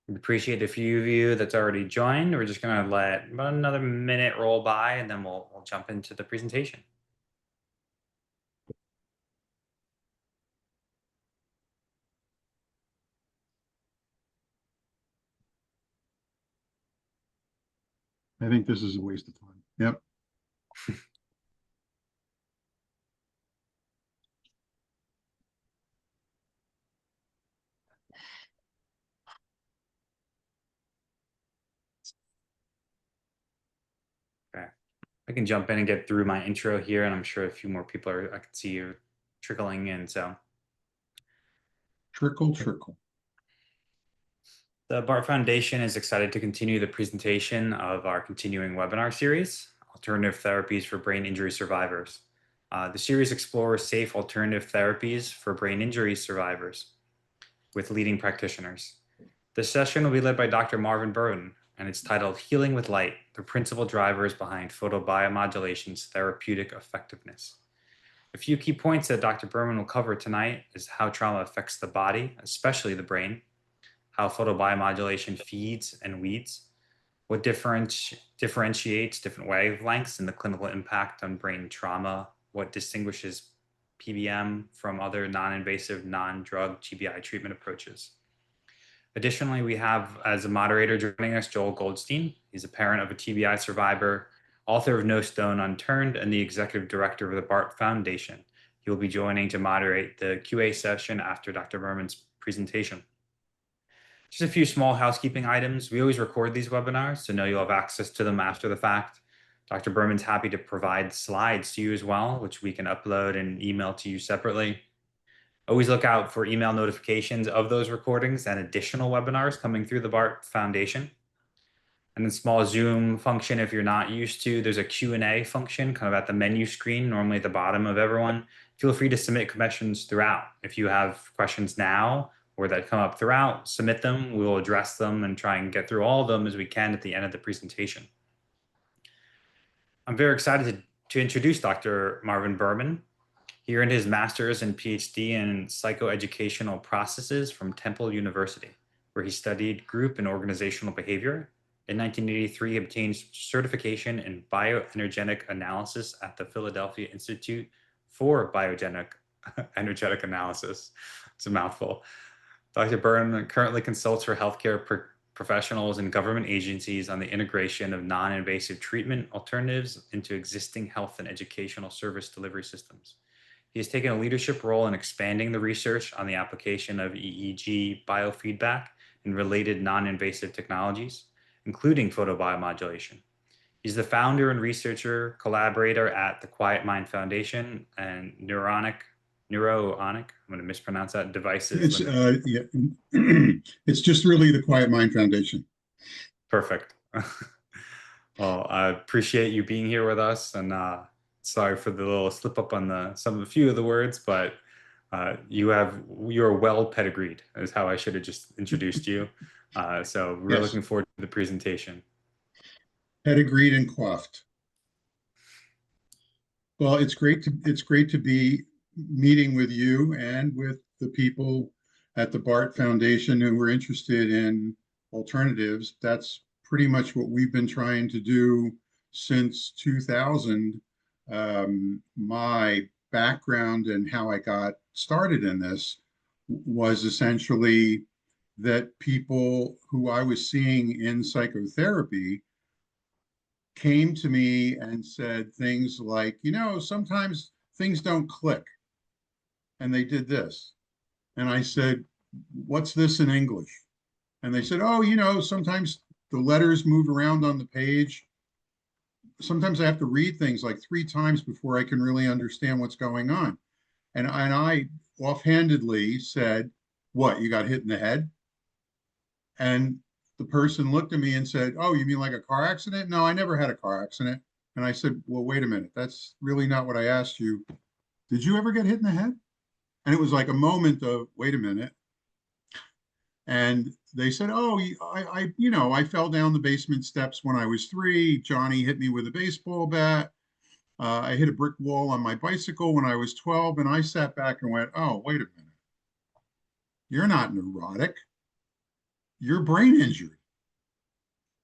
We appreciate a few of you that's already joined. We're just going to let about another minute roll by, and then we'll jump into the presentation. I think this is a waste of time. Yep. Okay. I can jump in and get through my intro here, and I'm sure a few more people I can see you trickling in. So Trickle, trickle. the BART Foundation is excited to continue the presentation of our continuing webinar series, Alternative Therapies for Brain Injury Survivors. The series explores safe alternative therapies for brain injury survivors with leading practitioners. This session will be led by Dr. Marvin Berman, and it's titled Healing with Light, the Principal Drivers Behind Photobiomodulation's Therapeutic Effectiveness. A few key points that Dr. Berman will cover tonight is how trauma affects the body, especially the brain, how photobiomodulation feeds and weeds, what differentiates different wavelengths and the clinical impact on brain trauma, what distinguishes PBM from other non-invasive, non-drug GBI treatment approaches. Additionally, we have as a moderator joining us, Joel Goldstein. He's a parent of a TBI survivor, author of No Stone Unturned, and the executive director of the BART Foundation. He will be joining to moderate the QA session after Dr. Berman's presentation. Just a few small housekeeping items. We always record these webinars, so know you'll have access to them after the fact. Dr. Berman's happy to provide slides to you as well, which we can upload and email to you separately. Always look out for email notifications of those recordings and additional webinars coming through the BART Foundation. And then small Zoom function, if you're not used to, there's a Q&A function kind of at the menu screen, normally at the bottom of everyone. Feel free to submit questions throughout. If you have questions now or that come up throughout, submit them. We will address them and try and get through all of them as we can at the end of the presentation. I'm very excited to introduce Dr. Marvin Berman. He earned his master's and Ph.D. in psychoeducational processes from Temple University, where he studied group and organizational behavior. In 1983, he obtained certification in bioenergetic analysis at the Philadelphia Institute for Bioenergetic Analysis. It's a mouthful. Dr. Berman currently consults for healthcare professionals and government agencies on the integration of non-invasive treatment alternatives into existing health and educational service delivery systems. He has taken a leadership role in expanding the research on the application of EEG biofeedback and related non-invasive technologies, including photobiomodulation. He's the founder and researcher collaborator at the Quietmind Foundation and Neuronic, I'm going to mispronounce that, devices. It's just really the Quietmind Foundation. Perfect. Well, I appreciate you being here with us, and sorry for the little slip up on a few of the words, but you're well pedigreed is how I should have just introduced you. So we're looking forward to the presentation. Pedigreed and coiffed. Well, it's great to be meeting with you and with the people at the BART Foundation who were interested in alternatives. That's pretty much what we've been trying to do since 2000. My background and how I got started in this was essentially that people who I was seeing in psychotherapy came to me and said things like, sometimes things don't click. And they did this. And I said, what's this in English? And they said, sometimes the letters move around on the page. Sometimes I have to read things like 3 times before I can really understand what's going on. And I offhandedly said, what, you got hit in the head? And the person looked at me and said, oh, you mean like a car accident? No, I never had a car accident. And I said, well, wait a minute. That's really not what I asked you. Did you ever get hit in the head? And it was like a moment of, wait a minute. And they said, oh, I fell down the basement steps when I was 3. Johnny hit me with a baseball bat. I hit a brick wall on my bicycle when I was 12, and I sat back and went, oh, wait a minute. You're not neurotic. You're brain injured.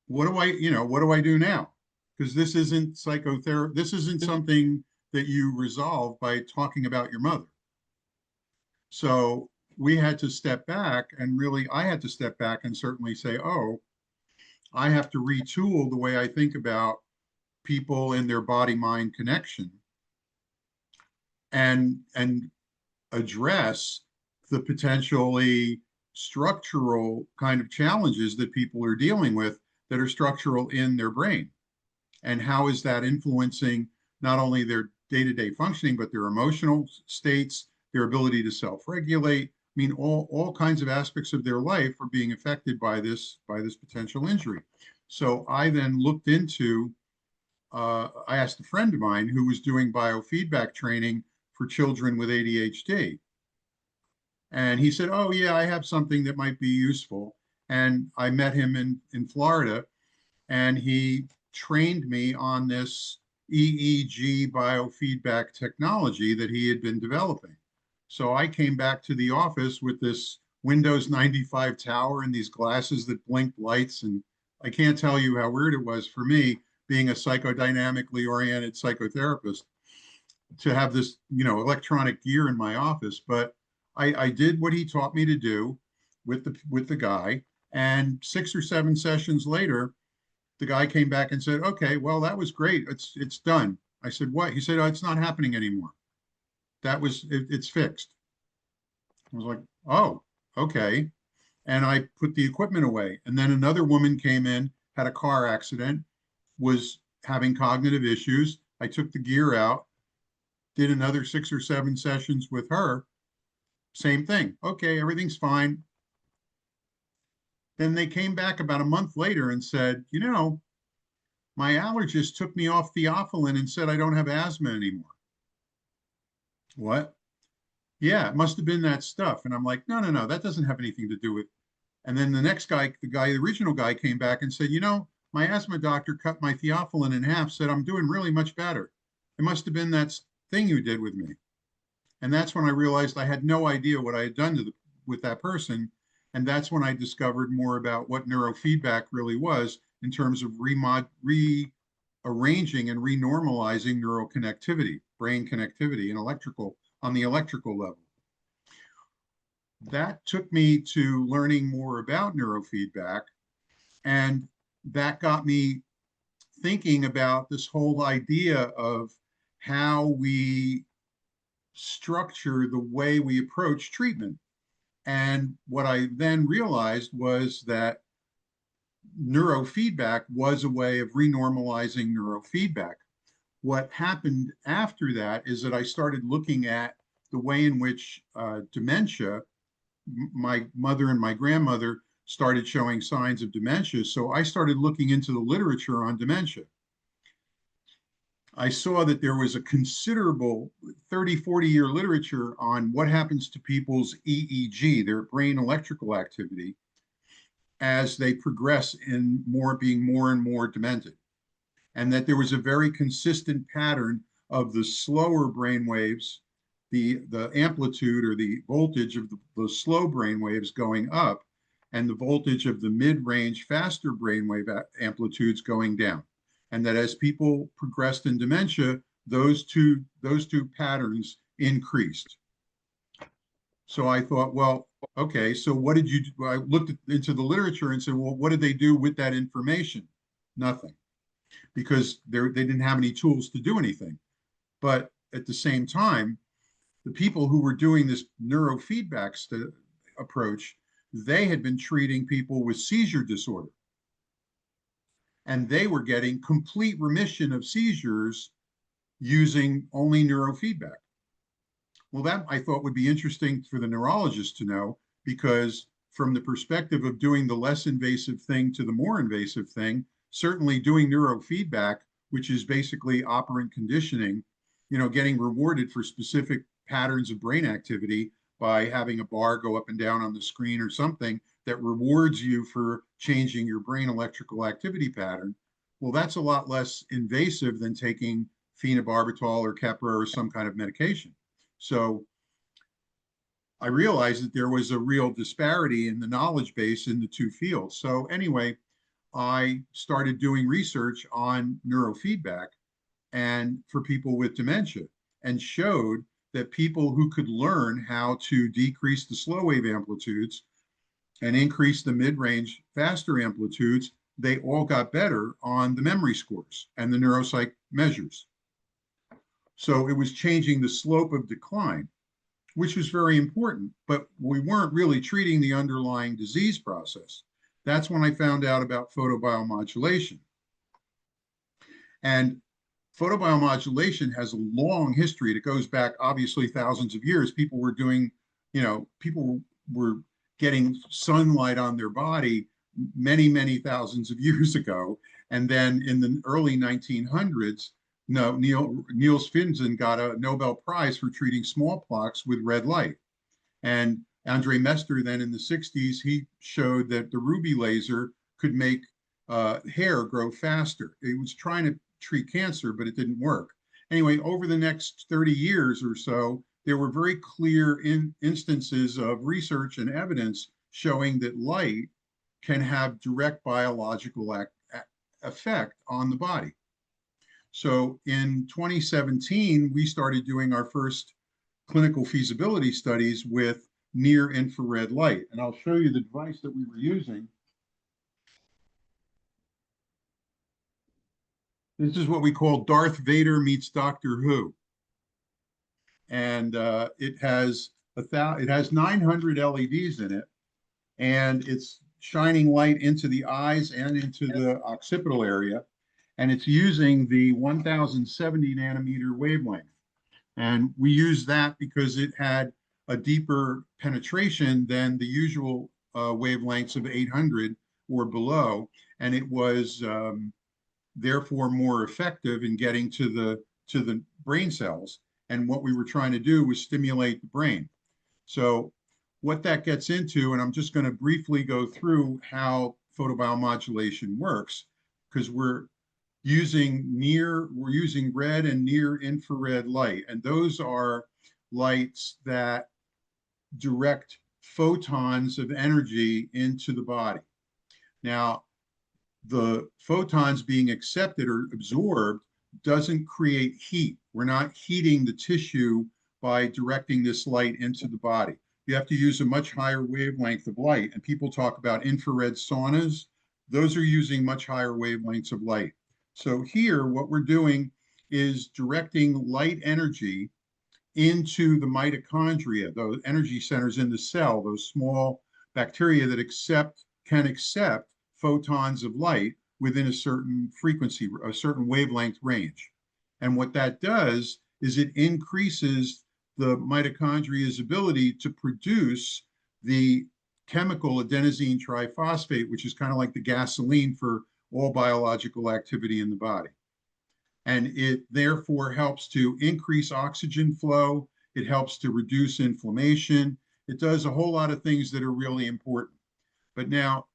What do I do now? Because this isn't psychotherapy. This isn't something that you resolve by talking about your mother. So we had to step back, and really, I had to step back and certainly say, oh, I have to retool the way I think about people and their body mind connection, and address the potentially structural kind of challenges that people are dealing with that are structural in their brain. And how is that influencing not only their day-to-day functioning, but their emotional states, their ability to self-regulate. I mean, all kinds of aspects of their life are being affected by this potential injury. So I then looked into, I asked a friend of mine who was doing biofeedback training for children with ADHD. And he said, oh, yeah, I have something that might be useful. And I met him in Florida, and he trained me on this EEG biofeedback technology that he had been developing. So I came back to the office with this Windows 95 tower and these glasses that blinked lights. And I can't tell you how weird it was for me, being a psychodynamically oriented psychotherapist, to have this, electronic gear in my office. But I did what he taught me to do with the guy. And 6 or 7 sessions later, the guy came back and said, okay, well, that was great. It's done. I said, what? He said, oh, it's not happening anymore. It's fixed. I was like, oh, okay. And I put the equipment away. And then another woman came in, had a car accident, was having cognitive issues. I took the gear out, did another 6 or 7 sessions with her. Same thing. Okay, everything's fine. Then they came back about a month later and said, my allergist took me off theophylline and said I don't have asthma anymore. What? Yeah, it must have been that stuff. And I'm like, no, no, no, that doesn't have anything to do with. And then the next guy, the original guy came back and said, my asthma doctor cut my theophylline in half, said I'm doing really much better. It must have been that thing you did with me. And that's when I realized I had no idea what I had done with that person. And that's when I discovered more about what neurofeedback really was in terms of rearranging and renormalizing neural connectivity, brain connectivity, and on the electrical level. That took me to learning more about neurofeedback, and that got me thinking about this whole idea of how we structure the way we approach treatment. And what I then realized was that neurofeedback was a way of renormalizing neurofeedback. What happened after that is that I started looking at the way in which dementia, my mother and my grandmother started showing signs of dementia. So I started looking into the literature on dementia. I saw that there was a considerable 30, 40-year literature on what happens to people's EEG, their brain electrical activity, as they progress in being more and more demented. And that there was a very consistent pattern of the slower brain waves, the amplitude or the voltage of the slow brain waves going up, and the voltage of the mid-range faster brainwave amplitudes going down. And that as people progressed in dementia, those two patterns increased. So I thought, well, okay, so what did you do? I looked into the literature and said, well, what did they do with that information? Nothing, because they didn't have any tools to do anything. But at the same time, the people who were doing this neurofeedback approach, they had been treating people with seizure disorder. And they were getting complete remission of seizures using only neurofeedback. Well, that I thought would be interesting for the neurologist to know, because from the perspective of doing the less invasive thing to the more invasive thing, certainly doing neurofeedback, which is basically operant conditioning, getting rewarded for specific patterns of brain activity by having a bar go up and down on the screen or something that rewards you for changing your brain electrical activity pattern. Well, that's a lot less invasive than taking phenobarbital or Keppra or some kind of medication. So I realized that there was a real disparity in the knowledge base in the two fields. So anyway, I started doing research on neurofeedback and for people with dementia, and showed that people who could learn how to decrease the slow wave amplitudes and increase the mid-range faster amplitudes, they all got better on the memory scores and the neuropsych measures. So it was changing the slope of decline, which was very important, but we weren't really treating the underlying disease process. That's when I found out about photobiomodulation. And photobiomodulation has a long history. It goes back, obviously, thousands of years. People were doing, people were getting sunlight on their body many, many thousands of years ago. And then in the early 1900s, no, Niels Finsen got a Nobel Prize for treating smallpox with red light. And Andre Mester, then in the 60s, he showed that the ruby laser could make hair grow faster. It was trying to treat cancer, but it didn't work. Anyway, over the next 30 years or so, there were very clear instances of research and evidence showing that light can have direct biological effect on the body. So in 2017, we started doing our first clinical feasibility studies with near infrared light. And I'll show you the device that we were using. This is what we call Darth Vader meets Doctor Who. And it has 900 LEDs in it, and it's shining light into the eyes and into the occipital area. And it's using the 1070 nanometer wavelength. And we use that because it had a deeper penetration than the usual wavelengths of 800 or below. And it was therefore more effective in getting to the brain cells. And what we were trying to do was stimulate the brain. So what that gets into, and I'm just going to briefly go through how photobiomodulation works, because we're using red and near infrared light, and those are lights that direct photons of energy into the body. Now, the photons being accepted or absorbed doesn't create heat. We're not heating the tissue by directing this light into the body. You have to use a much higher wavelength of light, and people talk about infrared saunas. Those are using much higher wavelengths of light. So here, what we're doing is directing light energy into the mitochondria, those energy centers in the cell, those small bacteria that can accept photons of light within a certain frequency, a certain wavelength range. And what that does is it increases the mitochondria's ability to produce the chemical adenosine triphosphate, which is kind of like the gasoline for all biological activity in the body. And it therefore helps to increase oxygen flow. It helps to reduce inflammation. It does a whole lot of things that are really important. But now,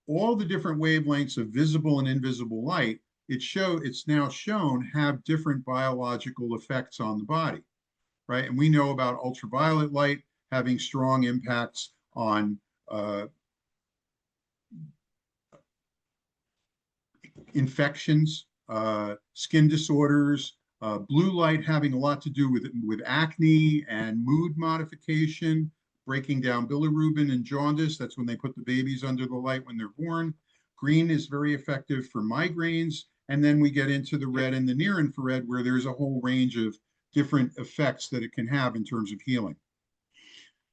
all the different wavelengths of visible and invisible light, it's now shown have different biological effects on the body, right? And we know about ultraviolet light having strong impacts on infections, skin disorders, blue light having a lot to do with acne and mood modification, breaking down bilirubin and jaundice. That's when they put the babies under the light when they're born. Green is very effective for migraines. And then we get into the red and the near infrared, where there's a whole range of different effects that it can have in terms of healing.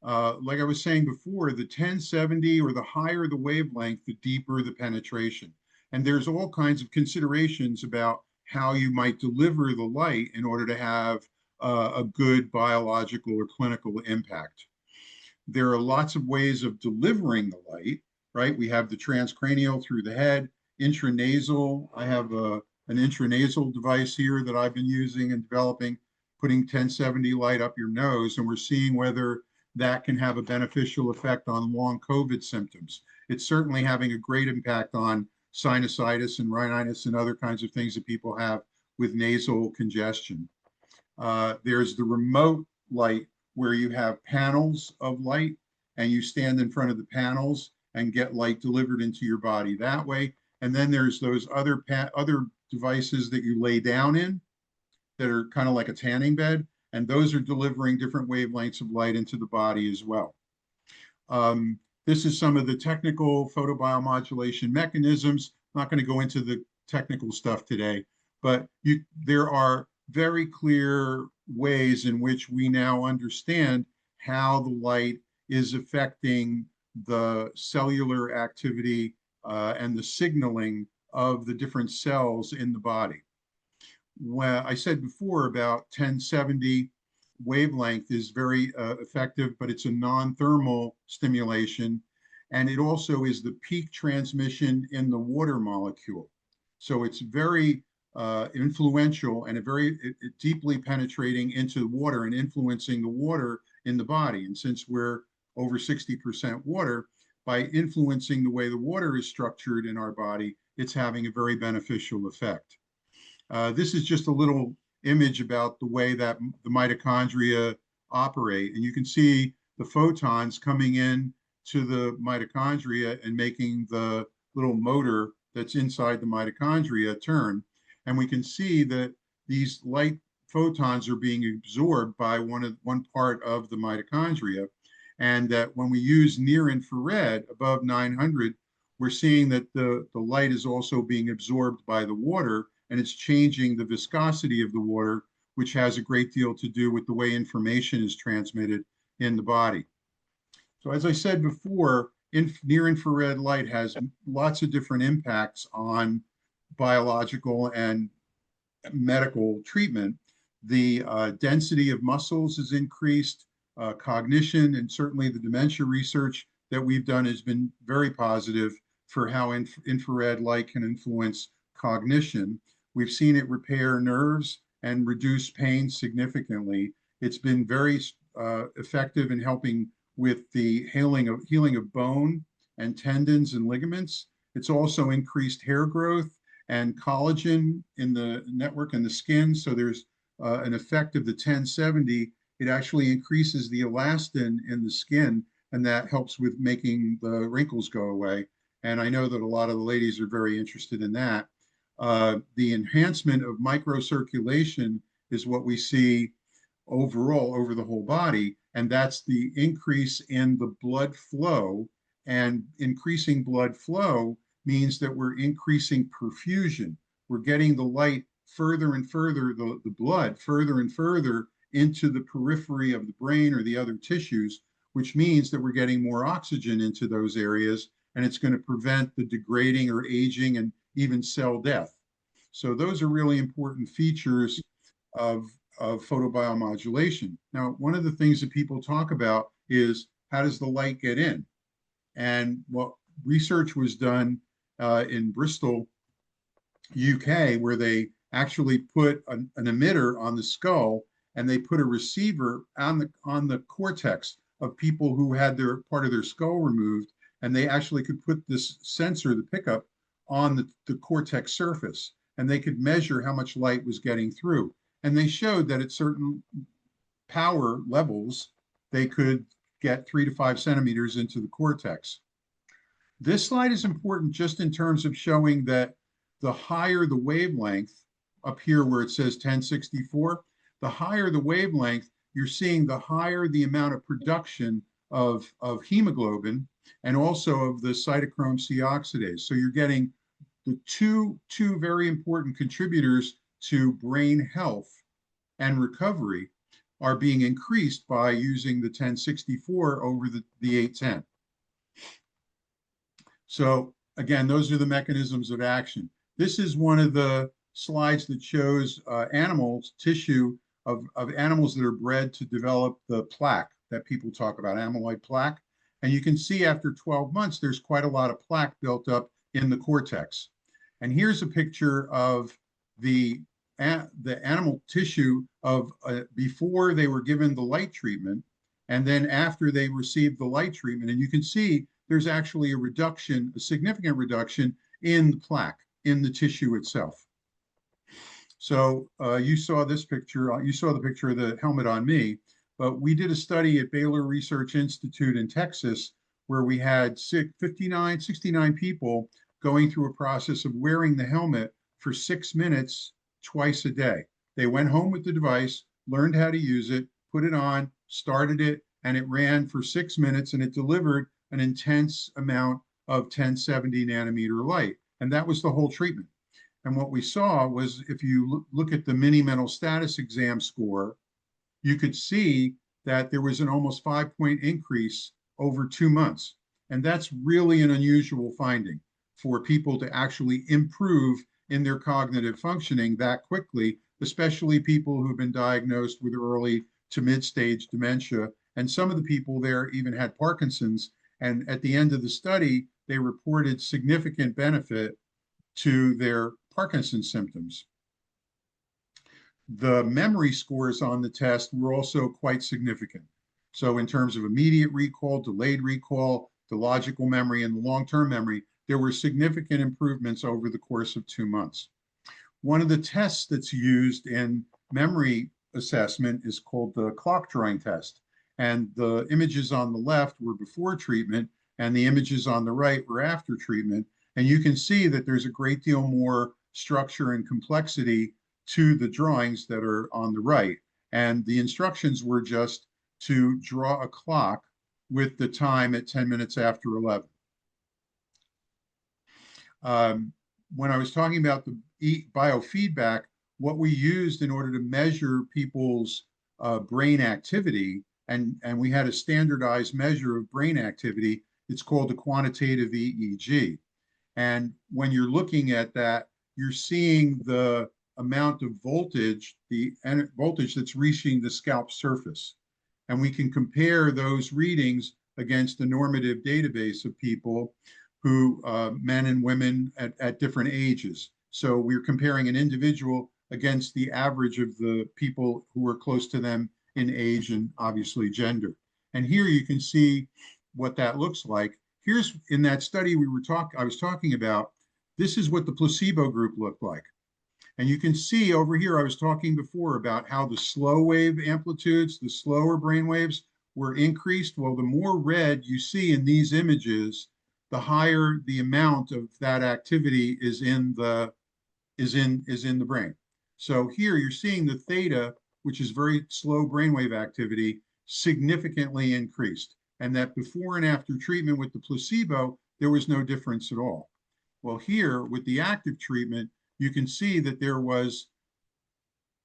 Like I was saying before, the 1070, or the higher the wavelength, the deeper the penetration. And there's all kinds of considerations about how you might deliver the light in order to have a good biological or clinical impact. There are lots of ways of delivering the light, right? We have the transcranial through the head, intranasal. I have an intranasal device here that I've been using and developing, putting 1070 light up your nose, and we're seeing whether that can have a beneficial effect on long COVID symptoms. It's certainly having a great impact on sinusitis and rhinitis and other kinds of things that people have with nasal congestion. There's the remote light where you have panels of light and you stand in front of the panels and get light delivered into your body that way. And then there's those other devices that you lay down in that are kind of like a tanning bed, and those are delivering different wavelengths of light into the body as well. This is some of the technical photobiomodulation mechanisms. I'm not going to go into the technical stuff today, but there are very clear ways in which we now understand how the light is affecting the cellular activity and the signaling of the different cells in the body. When I said before about 1070 wavelength is very effective, but it's a non-thermal stimulation. And it also is the peak transmission in the water molecule. So it's very influential and deeply penetrating into water and influencing the water in the body. And since we're over 60% water, by influencing the way the water is structured in our body, it's having a very beneficial effect. This is just a little image about the way that the mitochondria operate. And you can see the photons coming in to the mitochondria and making the little motor that's inside the mitochondria turn. And we can see that these light photons are being absorbed by one part of the mitochondria. And that when we use near infrared above 900, we're seeing that the light is also being absorbed by the water, and it's changing the viscosity of the water, which has a great deal to do with the way information is transmitted in the body. So as I said before, near infrared light has lots of different impacts on biological and medical treatment. The density of muscles is increased, cognition, and certainly the dementia research that we've done has been very positive for how infrared light can influence cognition. We've seen it repair nerves and reduce pain significantly. It's been very effective in helping with the healing of bone and tendons and ligaments. It's also increased hair growth and collagen in the network and the skin. So there's an effect of the 1070. It actually increases the elastin in the skin, and that helps with making the wrinkles go away. And I know that a lot of the ladies are very interested in that. The enhancement of microcirculation is what we see overall over the whole body, and that's the increase in the blood flow. And increasing blood flow means that we're increasing perfusion. We're getting the light further and further, the blood further and further into the periphery of the brain or the other tissues, which means that we're getting more oxygen into those areas, and it's going to prevent the degrading or aging and even cell death. So those are really important features of photobiomodulation. Now, one of the things that people talk about is how does the light get in? And what research was done in Bristol, UK, where they actually put an emitter on the skull, and they put a receiver on the cortex of people who had their part of their skull removed, and they actually could put this sensor, the pickup, on the cortex surface, and they could measure how much light was getting through. And they showed that at certain power levels, they could get 3 to 5 centimeters into the cortex. This slide is important just in terms of showing that the higher the wavelength, up here where it says 1064, the higher the wavelength, you're seeing the higher the amount of production of hemoglobin and also of the cytochrome C oxidase. So you're getting the two very important contributors to brain health and recovery are being increased by using the 1064 over the 810. So again, those are the mechanisms of action. This is one of the slides that shows animals, tissue of animals that are bred to develop the plaque that people talk about, amyloid plaque. And you can see after 12 months, there's quite a lot of plaque built up in the cortex. And here's a picture of the animal tissue of before they were given the light treatment, and then after they received the light treatment. And you can see there's actually a reduction, a significant reduction in the plaque in the tissue itself. So you saw this picture, you saw the picture of the helmet on me, but we did a study at Baylor Research Institute in Texas where we had 69 people going through a process of wearing the helmet for 6 minutes twice a day. They went home with the device, learned how to use it, put it on, started it, and it ran for 6 minutes and it delivered an intense amount of 1070 nanometer light. And that was the whole treatment. And what we saw was if you look at the mini mental status exam score, you could see that there was an almost 5-point increase over 2 months. And that's really an unusual finding for people to actually improve in their cognitive functioning that quickly, especially people who've been diagnosed with early to mid-stage dementia. And some of the people there even had Parkinson's. And at the end of the study, they reported significant benefit to their Parkinson's symptoms. The memory scores on the test were also quite significant. So in terms of immediate recall, delayed recall, the logical memory, and the long-term memory, there were significant improvements over the course of 2 months. One of the tests that's used in memory assessment is called the clock drawing test. And the images on the left were before treatment, and the images on the right were after treatment. And you can see that there's a great deal more structure and complexity to the drawings that are on the right. And the instructions were just to draw a clock with the time at 10 minutes after 11. When I was talking about the biofeedback, what we used in order to measure people's brain activity, and we had a standardized measure of brain activity, it's called the quantitative EEG. And when you're looking at that, you're seeing the amount of voltage, the voltage that's reaching the scalp surface. And we can compare those readings against a normative database of people who, men and women at different ages. So we're comparing an individual against the average of the people who are close to them in age and obviously gender. And here you can see what that looks like. Here's in that study I was talking about, this is what the placebo group looked like. And you can see over here, I was talking before about how the slow wave amplitudes, the slower brain waves were increased. Well, the more red you see in these images, the higher the amount of that activity is in the brain. So here you're seeing the theta, which is very slow brainwave activity, significantly increased. And that before and after treatment with the placebo, there was no difference at all. Well, here with the active treatment, you can see that there was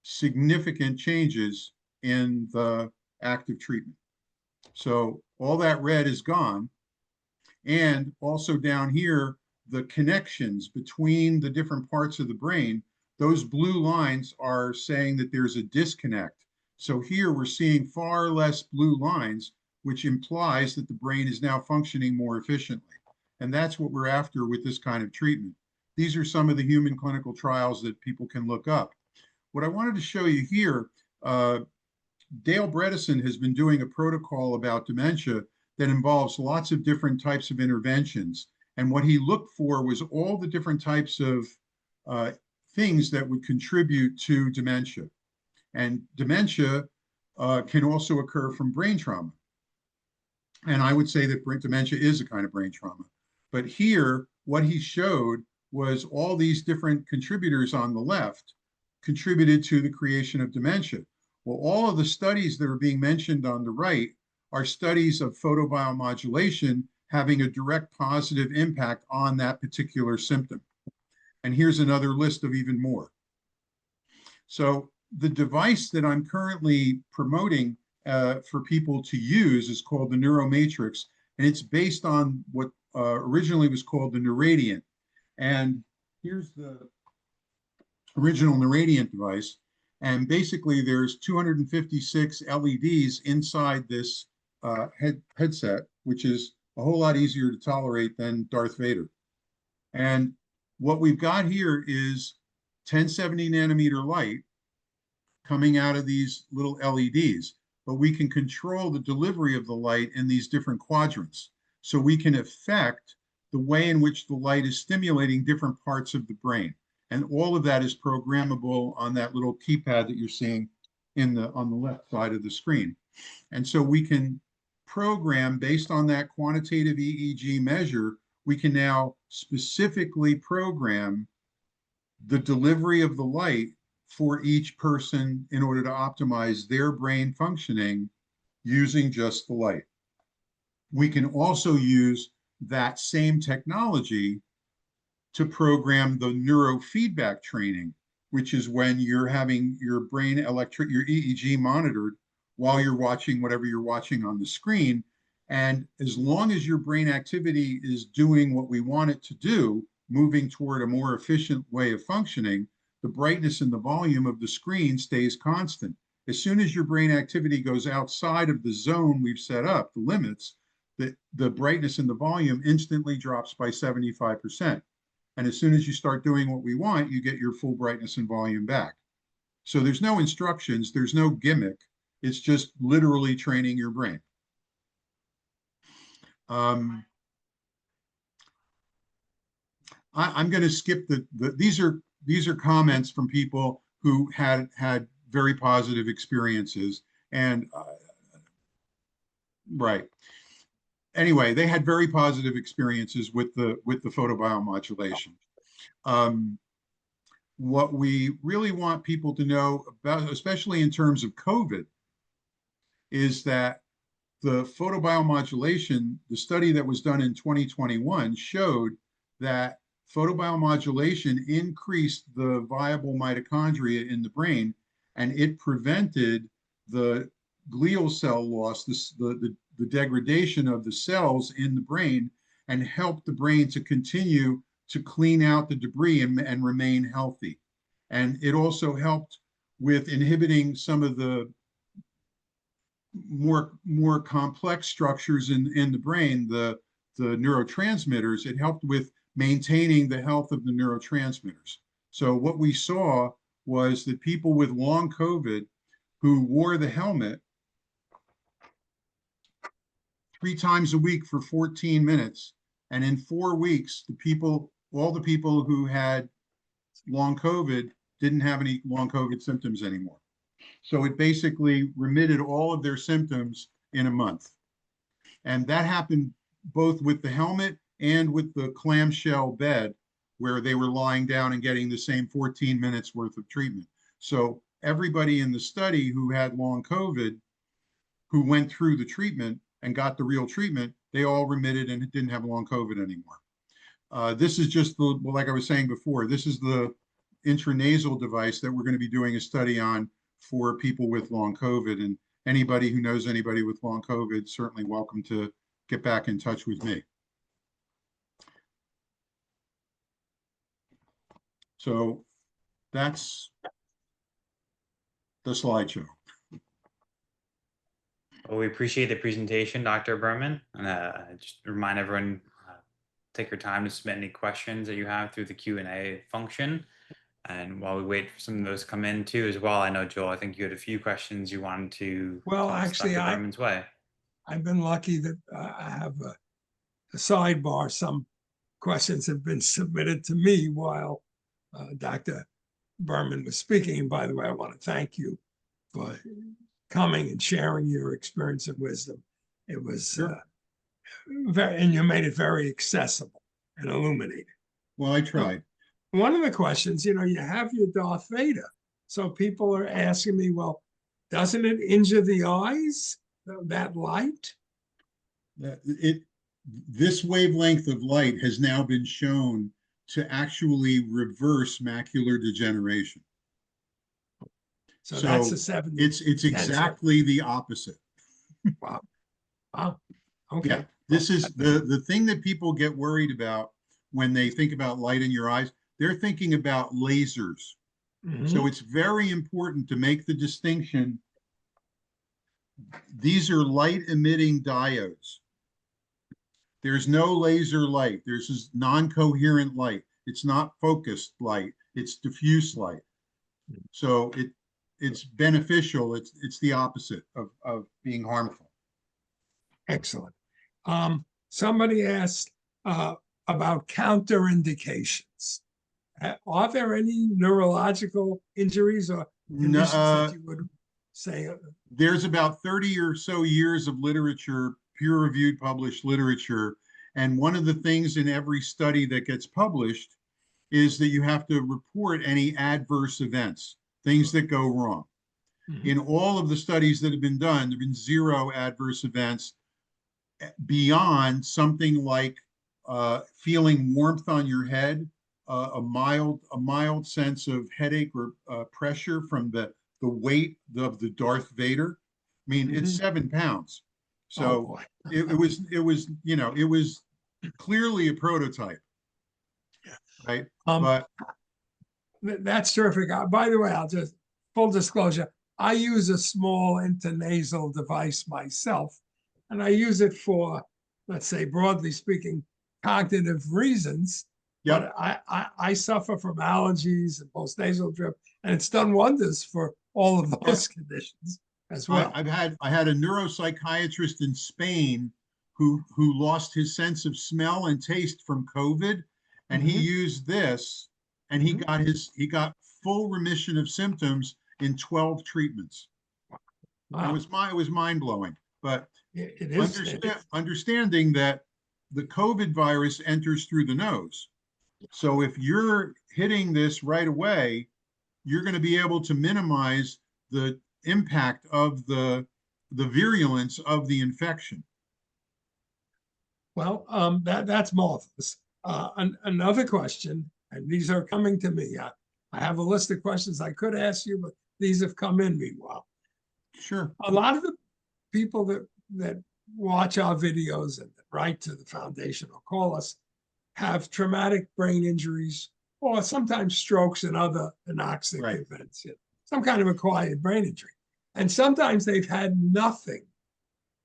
significant changes in the active treatment. So all that red is gone. And also down here, the connections between the different parts of the brain, those blue lines are saying that there's a disconnect. So here we're seeing far less blue lines, which implies that the brain is now functioning more efficiently. And that's what we're after with this kind of treatment. These are some of the human clinical trials that people can look up. What I wanted to show you here, Dale Bredesen has been doing a protocol about dementia that involves lots of different types of interventions. And what he looked for was all the different types of things that would contribute to dementia. And dementia can also occur from brain trauma. And I would say that dementia is a kind of brain trauma. But here, what he showed was all these different contributors on the left contributed to the creation of dementia. Well, all of the studies that are being mentioned on the right are studies of photobiomodulation having a direct positive impact on that particular symptom. And here's another list of even more. So the device that I'm currently promoting for people to use is called the NeuroMatrix, and it's based on what originally was called the Neuradiant. And here's the original Neuradiant device. And basically, there's 256 LEDs inside this headset, which is a whole lot easier to tolerate than Darth Vader. And what we've got here is 1070 nanometer light coming out of these little LEDs, but we can control the delivery of the light in these different quadrants. So we can affect the way in which the light is stimulating different parts of the brain. And all of that is programmable on that little keypad that you're seeing on the left side of the screen. And so we can program based on that quantitative EEG measure, we can now specifically program the delivery of the light for each person in order to optimize their brain functioning using just the light. We can also use that same technology to program the neurofeedback training, which is when you're having your your EEG monitored while you're watching whatever you're watching on the screen. And as long as your brain activity is doing what we want it to do, moving toward a more efficient way of functioning, the brightness and the volume of the screen stays constant. As soon as your brain activity goes outside of the zone we've set up, the limits, the brightness and the volume instantly drops by 75%. And as soon as you start doing what we want, you get your full brightness and volume back. So there's no instructions, there's no gimmick. It's just literally training your brain. I'm going to skip these are comments from people who had very positive experiences, and right. Anyway, they had very positive experiences with the photobiomodulation. What we really want people to know about, especially in terms of COVID, is that the photobiomodulation, the study that was done in 2021 showed that photobiomodulation increased the viable mitochondria in the brain, and it prevented the glial cell loss, the degradation of the cells in the brain, and helped the brain to continue to clean out the debris and remain healthy. And it also helped with inhibiting some of the more complex structures in the brain, the neurotransmitters. It helped with maintaining the health of the neurotransmitters. So what we saw was that people with long COVID who wore the helmet 3 times a week for 14 minutes, and in 4 weeks, all the people who had long COVID didn't have any long COVID symptoms anymore. So it basically remitted all of their symptoms in a month. And that happened both with the helmet and with the clamshell bed, where they were lying down and getting the same 14 minutes worth of treatment. So everybody in the study who had long COVID, who went through the treatment and got the real treatment, they all remitted and didn't have long COVID anymore. This is just like I was saying before, this is the intranasal device that we're going to be doing a study on for people with long COVID. And anybody who knows anybody with long COVID, certainly welcome to get back in touch with me. So that's the slideshow. Well, we appreciate the presentation, Dr. Berman. And just remind everyone, take your time to submit any questions that you have through the Q&A function. And while we wait for some of those to come in too as well, I know, Joel, I think you had a few questions you wanted to toss Dr. Berman's way. I've been lucky that I have a sidebar. Some questions have been submitted to me while Dr. Berman was speaking. And by the way, I want to thank you for coming and sharing your experience and wisdom. It was and you made it very accessible and illuminating. Well, I tried. One of the questions, you have your Darth Vader. So people are asking me, well, doesn't it injure the eyes, that light? This wavelength of light has now been shown to actually reverse macular degeneration. So that's a 70. It's exactly the opposite. Wow. Wow. Okay. Yeah. This is the thing that people get worried about when they think about light in your eyes. They're thinking about lasers. Mm-hmm. So it's very important to make the distinction. These are light emitting diodes. There's no laser light. There's this non-coherent light. It's not focused light. It's diffuse light. So it's beneficial. It's the opposite of being harmful. Excellent. Somebody asked about counterindications. Are there any neurological injuries or No, conditions that you would say? There's about 30 or so years of literature, peer-reviewed published literature. And one of the things in every study that gets published is that you have to report any adverse events, things that go wrong. Mhm. In all of the studies that have been done, there have been 0 adverse events beyond something like feeling warmth on your head, a mild sense of headache or pressure from the weight of the Darth Vader. I mean, it's Mhm. 7 pounds. Oh, So boy. it was clearly a prototype, right? Um, But That's terrific. By the way, I'll just full disclosure, I use a small intranasal device myself, and I use it for, let's say, broadly speaking, cognitive reasons. yep, But I suffer from allergies and postnasal drip, and it's done wonders for all of yeah. those conditions as well. I had a neuropsychiatrist in Spain who lost his sense of smell and taste from COVID, and he Mhm. used this, and Mhm. he got full remission of symptoms in 12 treatments. Wow. It was mind blowing. But It is. understanding that the COVID virus enters through the nose, so if you're hitting this right away, you're going to be able to minimize the impact of the virulence of the infection. Well, that's marvelous. Another question, and these are coming to me. I have a list of questions I could ask you, but these have come in meanwhile. Sure. A lot of the people that watch our videos and write to the foundation or call us have traumatic brain injuries or sometimes strokes and other anoxic Right. events, some kind of acquired brain injury. And sometimes they've had nothing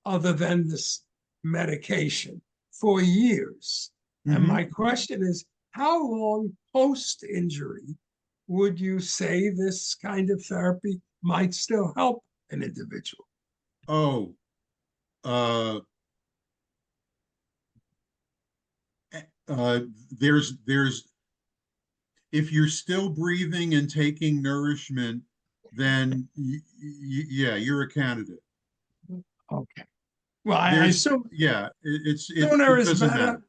other than this medication for years. And Mm-hmm. my question is, how long post injury would you say this kind of therapy might still help an individual? Oh, uh, uh, there's if you're still breathing and taking nourishment, then yeah, you're a candidate. Okay. Well, I There's assume yeah, sooner it is doesn't matter. better. It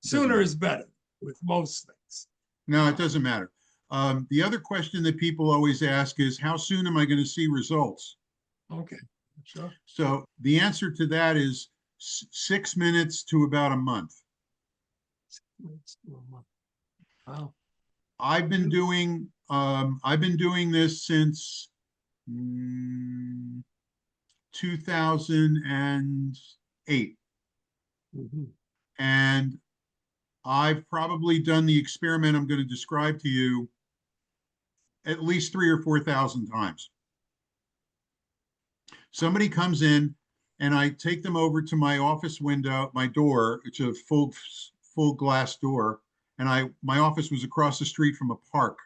doesn't Sooner matter. is better with most things. No, it doesn't matter. The other question that people always ask is, how soon am I going to see results? Okay, sure. So the answer to that is 6 minutes to about a month. Wow. I've been doing this since 2008, Mm-hmm. and I've probably done the experiment I'm going to describe to you at least 3 or 4,000 times. Somebody comes in and I take them over to my office window, my door. It's a full glass door, and my office was across the street from a park,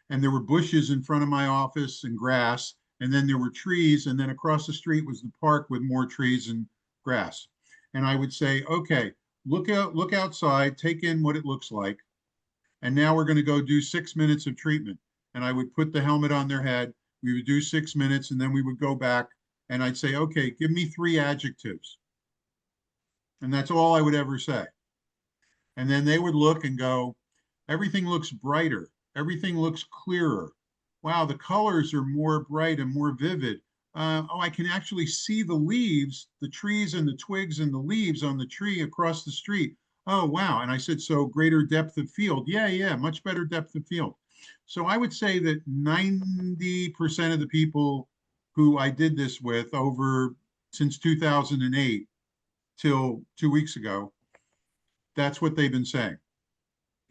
and there were bushes in front of my office and grass, and then there were trees, and then across the street was the park with more trees and grass. And I would say, okay, look outside, take in what it looks like, and now we're going to go do 6 minutes of treatment. And I would put the helmet on their head. We would do 6 minutes, and then we would go back, and I'd say, okay, give me 3 adjectives. And that's all I would ever say. And then they would look and go, everything looks brighter. Everything looks clearer. Wow, the colors are more bright and more vivid. Oh, I can actually see the leaves, the trees and the twigs and the leaves on the tree across the street. Oh, wow. And I said, so greater depth of field. Yeah, much better depth of field. So I would say that 90% of the people who I did this with over since 2008 till 2 weeks ago, that's what they've been saying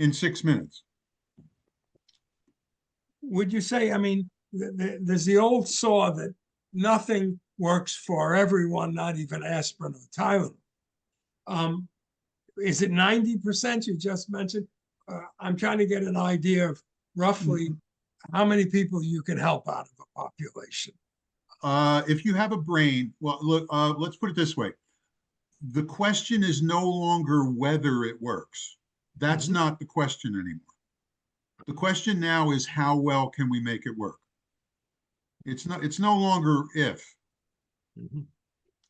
in 6 minutes. Would you say, I mean, there's the old saw that nothing works for everyone, not even aspirin or Tylenol. Is it 90% you just mentioned? I'm trying to get an idea of roughly how many people you can help out of a population. If you have a brain, well, look, let's put it this way. The question is no longer whether it works. That's Mhm. not the question anymore. The question now is how well can we make it work? It's no longer if. Mhm.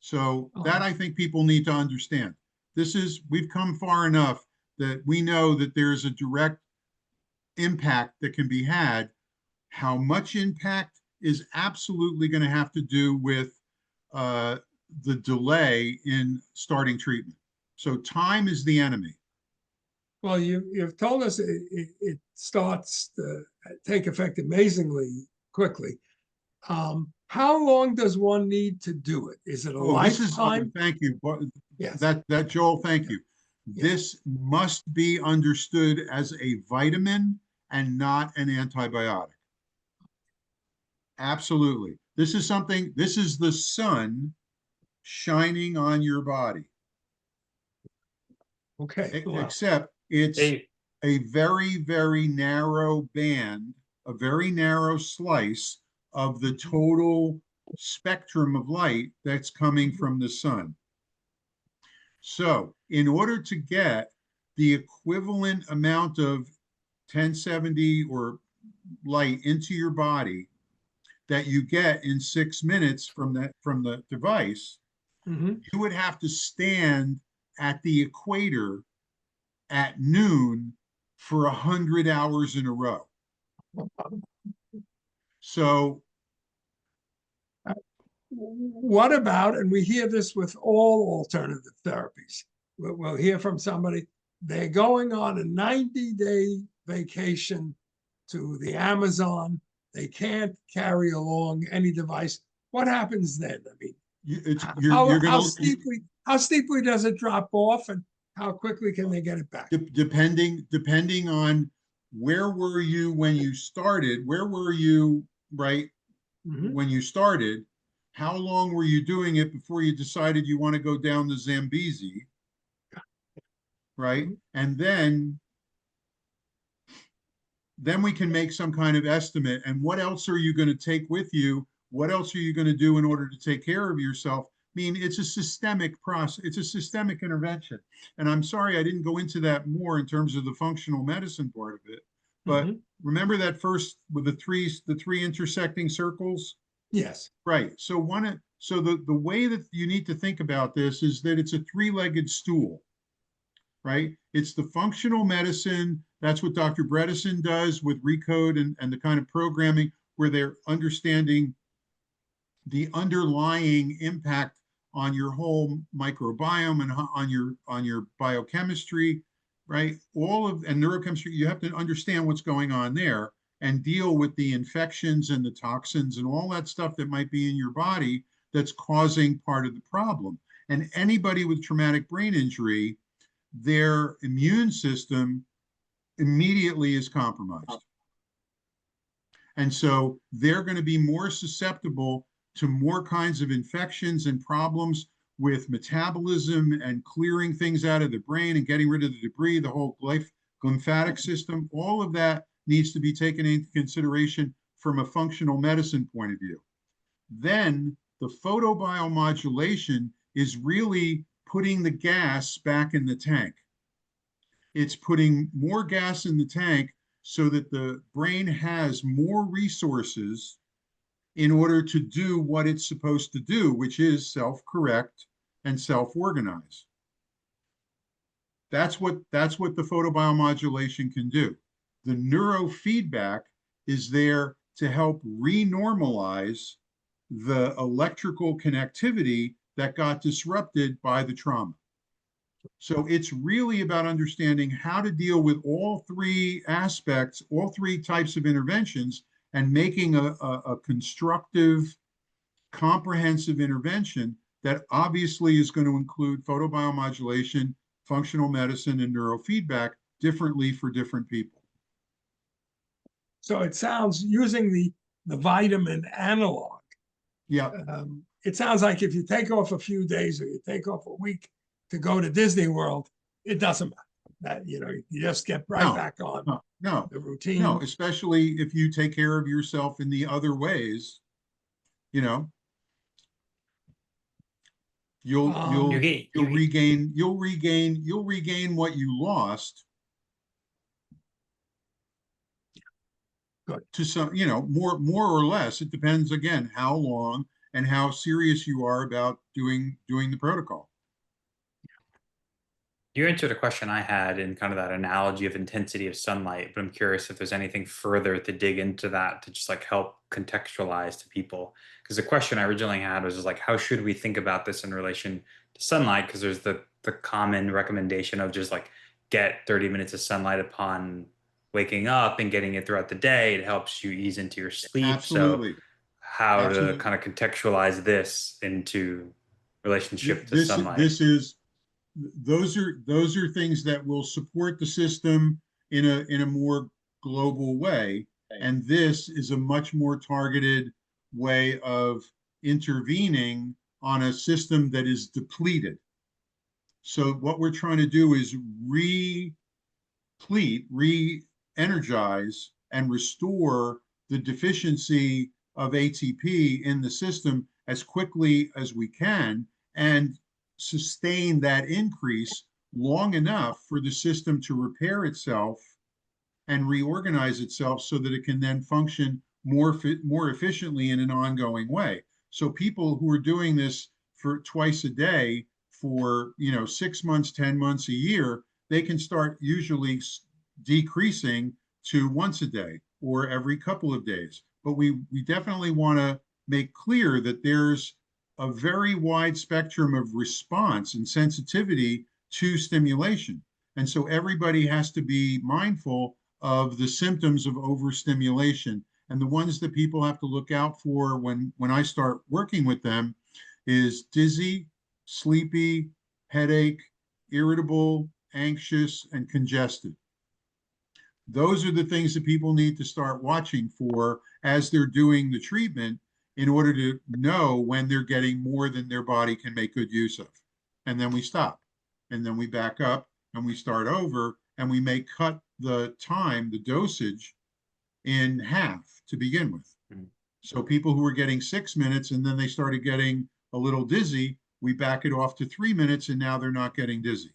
So that I think people need to understand. We've come far enough that we know that there's a direct impact that can be had. How much impact is absolutely going to have to do with uh, the delay in starting treatment. So time is the enemy. Well, you've told us it starts to take effect amazingly quickly. How long does one need to do it? Is it a Oh, this is, lifetime? thank you. Yes. That Joel, thank you. Yeah. This must be understood as a vitamin and not an antibiotic. Absolutely. This is the sun shining on your body. Okay. Wow. Except it's Hey, a very, very narrow band, a very narrow slice of the total spectrum of light that's coming from the sun. So, in order to get the equivalent amount of 1070 or light into your body that you get in 6 minutes from the device, Mhm. you would have to stand at the equator at noon for 100 hours in a row. So What about, and we hear this with all alternative therapies, we'll hear from somebody, they're going on a 90-day vacation to the Amazon. They can't carry along any device. What happens then? I mean, you're how gonna steeply does it drop off, and how quickly can they get it back? depending on where were you when you started, where were you right Mhm. when you started, how long were you doing it before you decided you want to go down the Zambezi, right? Mhm. And then we can make some kind of estimate. And what else are you going to take with you? What else are you going to do in order to take care of yourself? I mean, it's a systemic process, it's a systemic intervention. And I'm sorry I didn't go into that more in terms of the functional medicine part of it. But Mhm. remember that first with the three intersecting circles? Yes. Right. So the way that you need to think about this is that it's a three-legged stool, right? It's the functional medicine. That's what Dr. Bredesen does with Recode and the kind of programming where they're understanding the underlying impact on your whole microbiome and on your biochemistry, right? And neurochemistry, you have to understand what's going on there and deal with the infections and the toxins and all that stuff that might be in your body that's causing part of the problem. And anybody with traumatic brain injury, their immune system immediately is compromised. And so they're going to be more susceptible to more kinds of infections and problems with metabolism and clearing things out of the brain and getting rid of the debris, the whole lymphatic system. All of that needs to be taken into consideration from a functional medicine point of view. Then the photobiomodulation is really putting the gas back in the tank. It's putting more gas in the tank so that the brain has more resources in order to do what it's supposed to do, which is self-correct and self-organize. That's what the photobiomodulation can do. The neurofeedback is there to help renormalize the electrical connectivity that got disrupted by the trauma. So it's really about understanding how to deal with all three aspects, all three types of interventions, and making a constructive, comprehensive intervention that obviously is going to include photobiomodulation, functional medicine, and neurofeedback differently for different people. So it sounds, using the vitamin analog, Yeah. it sounds like if you take off a few days or you take off a week to go to Disney World, it doesn't matter. That, you just get right back on the routine. No, especially if you take care of yourself in the other ways, you know, you'll you you'll get you'll you get- regain what you lost Good. to some, more or less. It depends again how long and how serious you are about doing the protocol. You answered a question I had in kind of that analogy of intensity of sunlight, but I'm curious if there's anything further to dig into that to just like help contextualize to people. Because the question I originally had was just like, how should we think about this in relation to sunlight? Because there's the common recommendation of just like get 30 minutes of sunlight upon waking up and getting it throughout the day. It helps you ease into your sleep. So Absolutely. how to Absolutely. kind of contextualize this into relationship to This sunlight? this is those are things that will support the system in a more global way, and this is a much more targeted way of intervening on a system that is depleted. So what we're trying to do is re-energize and restore the deficiency of ATP in the system as quickly as we can, and sustain that increase long enough for the system to repair itself and reorganize itself so that it can then function more efficiently in an ongoing way. So people who are doing this for twice a day for 6 months, 10 months, a year, they can start usually decreasing to once a day or every couple of days. But we definitely want to make clear that there's a very wide spectrum of response and sensitivity to stimulation. And so everybody has to be mindful of the symptoms of overstimulation. And the ones that people have to look out for when I start working with them is dizzy, sleepy, headache, irritable, anxious, and congested. Those are the things that people need to start watching for as they're doing the treatment in order to know when they're getting more than their body can make good use of. And then we stop. And then we back up and we start over, and we may cut the time, the dosage, in half to begin with. Mhm. So people who were getting 6 minutes and then they started getting a little dizzy, we back it off to 3 minutes, and now they're not getting dizzy.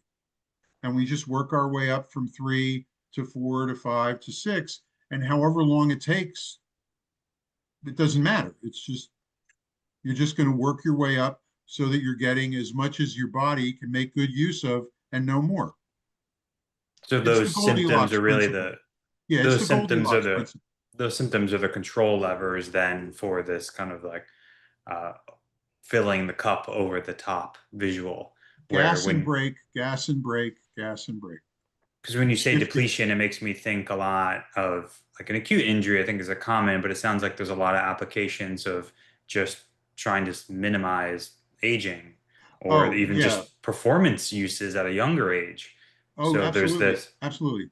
And we just work our way up from 3 to 4 to 5 to 6. And however long it takes, it doesn't matter. It's just, you're just going to work your way up so that you're getting as much as your body can make good use of and no more. So It's the those symptoms Goldilocks are really principle. the Yeah, it's those the symptoms are Goldilocks the principle. those symptoms are the control levers then for this kind of like uh, filling the cup over the top visual, where Gas and when brake, gas and brake, gas and brake. because when you say Shift gear. depletion, it makes me think a lot of like an acute injury. I think is a common, but it sounds like there's a lot of applications of just trying to minimize aging, or Oh, even yeah. just performance uses at a younger age. Oh, So there's absolutely. this. Absolutely.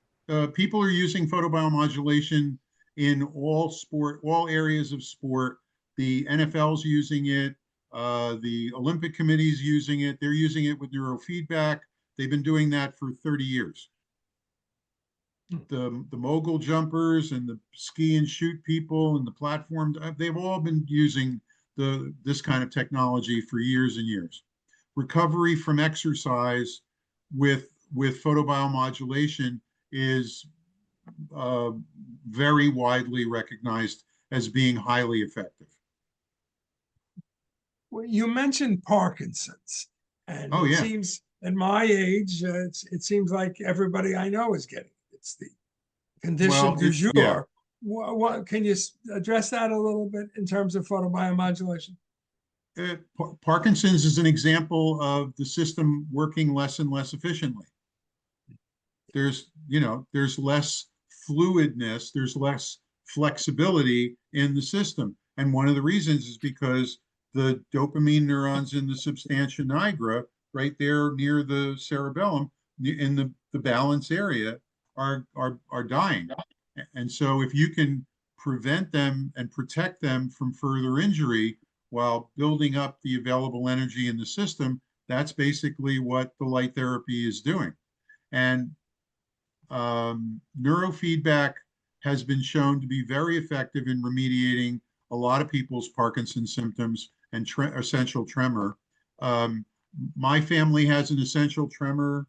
People are using photobiomodulation in all areas of sport. The NFL's using it. The Olympic Committee's using it. They're using it with neurofeedback. They've been doing that for 30 years. The mogul jumpers and the ski and shoot people and the platform, they've all been using this kind of technology for years and years. Recovery from exercise with photobiomodulation is uh, very widely recognized as being highly effective. Well, you mentioned Parkinson's, and Oh it yeah. seems at my age, it seems like everybody I know is getting it. It's the condition Well, du yeah. jour. What can you address that a little bit in terms of photobiomodulation? Parkinson's is an example of the system working less and less efficiently. There's less fluidness, there's less flexibility in the system. And one of the reasons is because the dopamine neurons in the substantia nigra, right there near the cerebellum, in the balance area, are dying. And so if you can prevent them and protect them from further injury while building up the available energy in the system, that's basically what the light therapy is doing. And neurofeedback has been shown to be very effective in remediating a lot of people's Parkinson's symptoms and essential tremor. Um, my family has an essential tremor.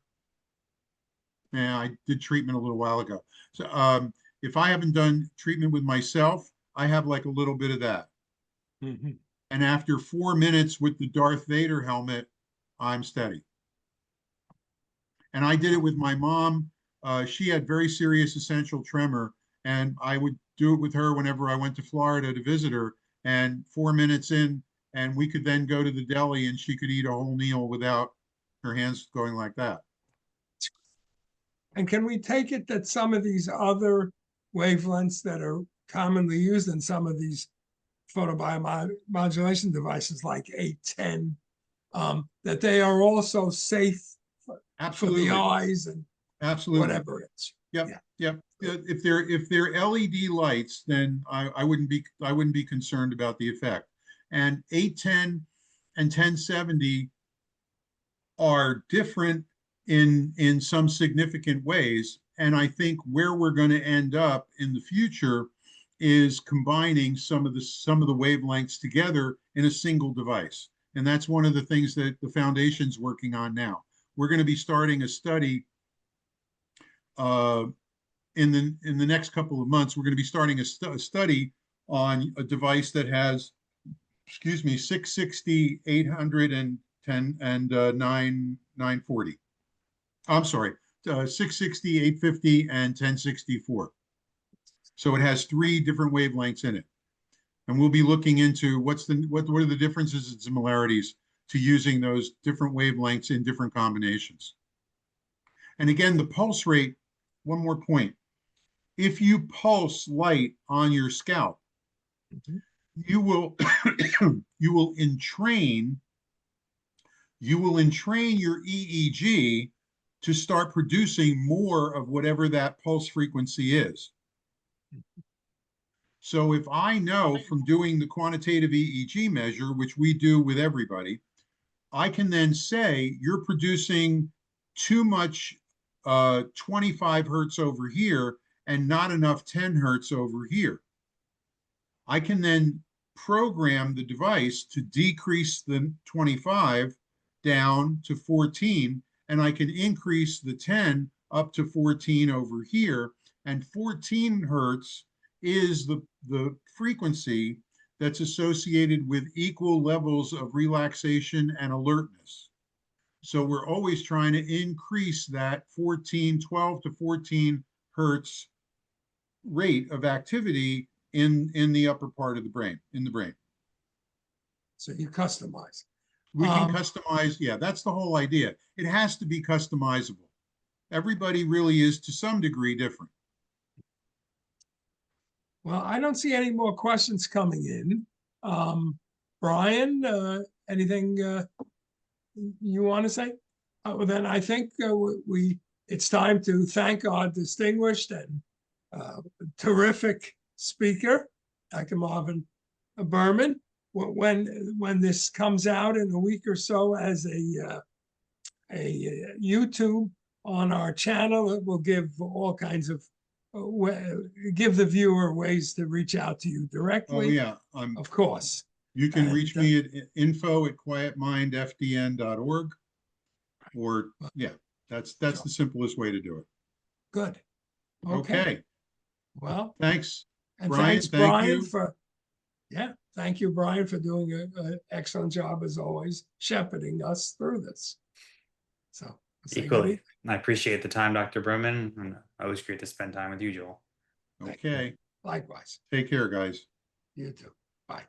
Yeah, I did treatment a little while ago. So if I haven't done treatment with myself, I have like a little bit of that. Mhm. And after 4 minutes with the Darth Vader helmet, I'm steady. And I did it with my mom. She had very serious essential tremor, and I would do it with her whenever I went to Florida to visit her. And 4 minutes in, and we could then go to the deli and she could eat a whole meal without her hands going like that. And can we take it that some of these other wavelengths that are commonly used in some of these photobiomodulation devices like 810, that they are also safe for the Absolutely. eyes and Absolutely. whatever it's. Yep. Yeah. Yep. If they're LED lights, then I wouldn't be concerned about the effect. And 810 and 1070 are different in some significant ways. And I think where we're going to end up in the future is combining some of the wavelengths together in a single device. And that's one of the things that the foundation's working on now. We're going to be starting a study in the next couple of months. We're going to be starting a study on a device that has, 660, 810, and 940. I'm sorry, 660, 850, and 1064. So it has 3 different wavelengths in it. And we'll be looking into what are the differences and similarities to using those different wavelengths in different combinations. And again, the pulse rate, one more point. If you pulse light on your scalp, you will entrain your EEG to start producing more of whatever that pulse frequency is. So if I know from doing the quantitative EEG measure, which we do with everybody, I can then say you're producing too much 25 hertz over here and not enough 10 hertz over here. I can then program the device to decrease the 25 down to 14, and I can increase the 10 up to 14 over here. And 14 hertz is the frequency that's associated with equal levels of relaxation and alertness. So we're always trying to increase that 12 to 14 hertz rate of activity in the upper part of the brain, in the brain. So you customize. We can customize. Yeah, that's the whole idea. It has to be customizable. Everybody really is to some degree different. Well, I don't see any more questions coming in. Brian, anything you want to say? Well, then I think it's time to thank our distinguished and terrific speaker, Dr. Marvin Berman. When this comes out in a week or so as a YouTube on our channel, it will give all kinds of give the viewer ways to reach out to you directly. Oh yeah, of course. You can reach me at info@quietmind.fdn.org, or yeah, that's sure. The simplest way to do it. Good. Okay. Well, thanks, and Brian. Thanks, Brian, thank you, Brian, for doing an excellent job as always, shepherding us through this. So equally, I appreciate the time, Dr. Berman, and always great to spend time with you, Joel. Okay. Likewise. Take care, guys. You too. Bye.